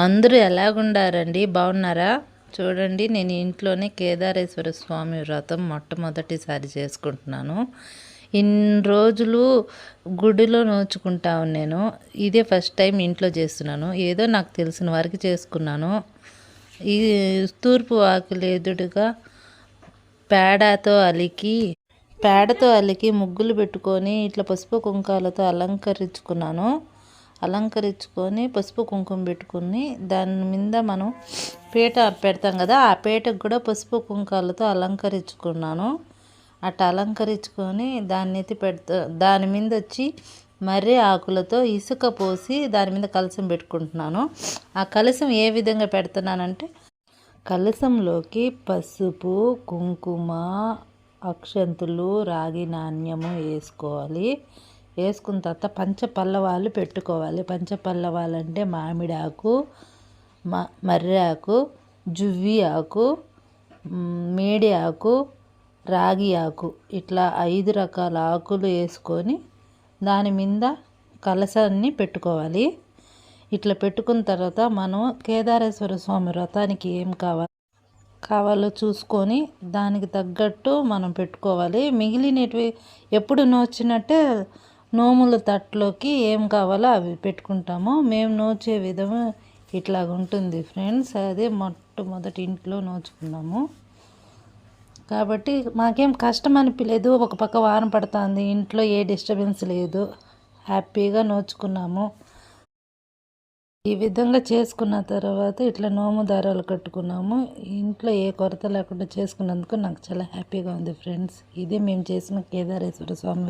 అందరూ ఎలాగుండారండి? బాగున్నారా? చూడండి, నేను ఇంట్లోనే కేదారేశ్వర స్వామి వ్రతం మొట్టమొదటిసారి చేసుకుంటున్నాను. ఇన్ని రోజులు గుడిలో నోచుకుంటాను నేను. ఇదే ఫస్ట్ టైం ఇంట్లో చేస్తున్నాను. ఏదో నాకు తెలిసిన వరకు చేసుకున్నాను. ఈ తూర్పు వాకిలి ఎదురుగా పేడతో అలికి ముగ్గులు పెట్టుకొని ఇట్లా పసుపు కుంకాలతో అలంకరించుకొని పసుపు కుంకుమ పెట్టుకుని దాని మీద మనం పీట పెడతాం కదా, ఆ పీటకు కూడా పసుపు కుంకాలతో అలంకరించుకున్నాను. అట్లా అలంకరించుకొని దాని మీద వచ్చి మర్రి ఆకులతో ఇసుక పోసి దాని మీద కలశం పెట్టుకుంటున్నాను. ఆ కలశం ఏ విధంగా పెడుతున్నానంటే, కలశంలోకి పసుపు, కుంకుమ, అక్షంతులు, రాగి నాణ్యము వేసుకోవాలి. వేసుకున్న తర్వాత పంచపల్లవాలు పెట్టుకోవాలి. పంచపల్లవాలు అంటే మామిడి ఆకు, మర్రి ఆకు, జువ్వి ఆకు, మేడి ఆకు, రాగి ఆకు, ఇట్లా 5 రకాల ఆకులు వేసుకొని దాని మీద కలశాన్ని పెట్టుకోవాలి. ఇట్లా పెట్టుకున్న తర్వాత మనం కేదారేశ్వర స్వామి వ్రతానికి ఏం కావాలో చూసుకొని దానికి తగ్గట్టు మనం పెట్టుకోవాలి. మిగిలినవి ఎప్పుడు నోచినట్టే నోముల తట్టులోకి ఏం కావాలో అవి పెట్టుకుంటాము. మేము నోచే విధము ఇట్లాగ ఉంటుంది ఫ్రెండ్స్. అదే మొట్టమొదటి ఇంట్లో నోచుకున్నాము కాబట్టి మాకేం కష్టం అనిపించలేదు. ఒక పక్క వారం పడుతుంది, ఇంట్లో ఏ డిస్టర్బెన్స్ లేదు, హ్యాపీగా నోచుకున్నాము. ఈ విధంగా చేసుకున్న తర్వాత ఇట్లా నోము దారాలు కట్టుకున్నాము. ఇంట్లో ఏ కొరత లేకుండా చేసుకున్నందుకు నాకు చాలా హ్యాపీగా ఉంది ఫ్రెండ్స్. ఇదే మేము చేసిన కేదారేశ్వర స్వామి